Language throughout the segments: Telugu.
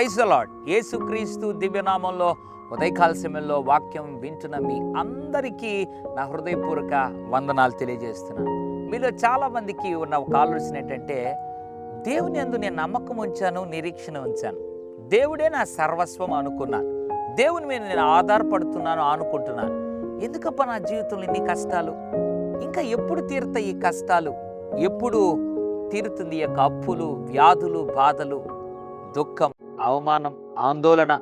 Praise the lord. యేసుక్రీస్తు దివ్యనామంలో ఉదయకాల సమయంలో వాక్యం వింటున్న మీ అందరికీ నా హృదయపూర్వక వందనాలు తెలియజేస్తున్నాను. మీలో చాలామందికి ఉన్న ఒక ఆలోచన ఏంటంటే, దేవుని యందు నేను నమ్మకం ఉంచాను, నిరీక్షణ ఉంచాను, దేవుడే నా సర్వస్వం అనుకున్నాను, దేవుని మీద నేను ఆధారపడుతున్నాను అనుకుంటున్నాను. ఎందుకప్ప నా జీవితంలో ఇన్ని కష్టాలు? ఇంకా ఎప్పుడు తీరుతాయి ఈ కష్టాలు? ఎప్పుడు తీరుతుంది ఈ యొక్క అప్పులు, వ్యాధులు, బాధలు, దుఃఖం, అవమానం, ఆందోళన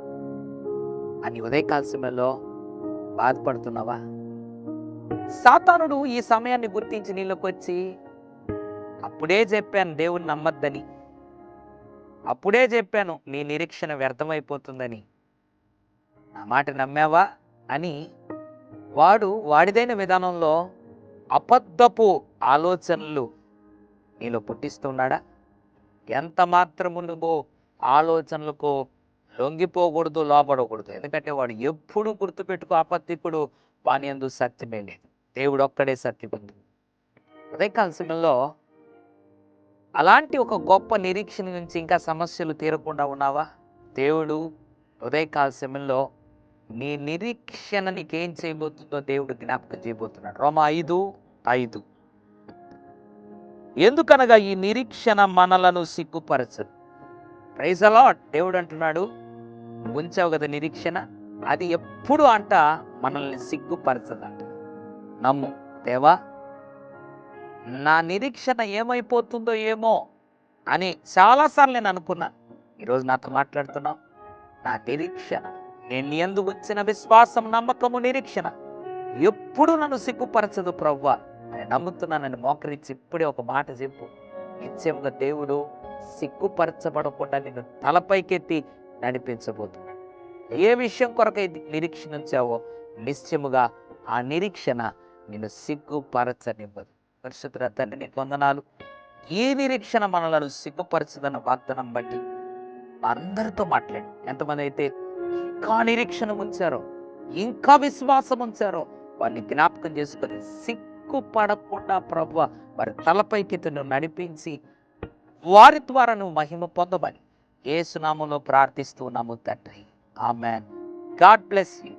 అని ఉదయకాల సమయంలో బాధపడుతున్నావా? సాతానుడు ఈ సమయాన్ని గుర్తించి నీళ్ళకి వచ్చి, అప్పుడే చెప్పాను దేవుని నమ్మద్దని, అప్పుడే చెప్పాను నీ నిరీక్షణ వ్యర్థమైపోతుందని, నా మాట నమ్మావా అని వాడిదైన విధానంలో అబద్ధపు ఆలోచనలు నీలో పుట్టిస్తున్నాడా? ఎంత మాత్రము నువ్వు ఆలోచనలకు లొంగిపోకూడదు, లోపడకూడదు. ఎందుకంటే వాడు ఎప్పుడు గుర్తుపెట్టుకో, అబద్ధికుడు వాని యందు సత్యమే లేదు, దేవుడు ఒక్కడే సత్యవంతుడు. ఉదయకాల సమయంలో అలాంటి ఒక గొప్ప నిరీక్షణ నుంచి ఇంకా సమస్యలు తీరకుండా ఉన్నావా? దేవుడు ఉదయకాల సమయంలో నీ నిరీక్షణ నీకేం చేయబోతుందో దేవుడు జ్ఞాపకం చేయబోతున్నాడు. రోమా 5:5. ఎందుకనగా ఈ నిరీక్షణ మనలను సిగ్గుపరచదు. Praise the lord. దేవుడు అంటున్నాడు, ఉంచావు కదా నిరీక్షణ, అది ఎప్పుడు అంట మనల్ని సిగ్గుపరచదంట. నమ్ము, దేవా నా నిరీక్షణ ఏమైపోతుందో ఏమో అని చాలాసార్లు నేను అనుకున్నాను. ఈరోజు నాతో మాట్లాడుతున్నావు. నా నిరీక్షణ, నేను నీ యందు ఉంచిన విశ్వాసం, నమ్మకము, నిరీక్షణ ఎప్పుడు నన్ను సిగ్గుపరచదు ప్రభువా. నేను నమ్ముతున్నానని మోకరించి ఇప్పుడే ఒక మాట చెప్పు. నిత్యముగా దేవుడు సిగ్గుపరచబడకుండా నిన్ను తలపైకెత్తి నడిపించబోతున్నాడు. ఏ విషయం కొరకై నిరీక్షణ ఉంచావో నిశ్చయముగా ఆ నిరీక్షణ నిన్ను సిగ్గుపరచనివ్వదు. పరిశుద్ధ తండ్రి నీకు వందనాలు. ఈ నిరీక్షణ మనలను సిగ్గుపరచదన్న వాగ్దానం బట్టి అందరితో మాట్లాడి, ఎంతమంది అయితే ఇంకా నిరీక్షణ ఉంచారో, ఇంకా విశ్వాసం ఉంచారో, వారిని జ్ఞాపకం చేసుకొని సిగ్గుపడకుండా ప్రభువా వారి తలపైకి నువ్వు నడిపించి వారి ద్వారా నువ్వు మహిమ పొందమని యేసు నామములో ప్రార్థిస్తున్నాము తండ్రి. ఆమేన్. God bless you.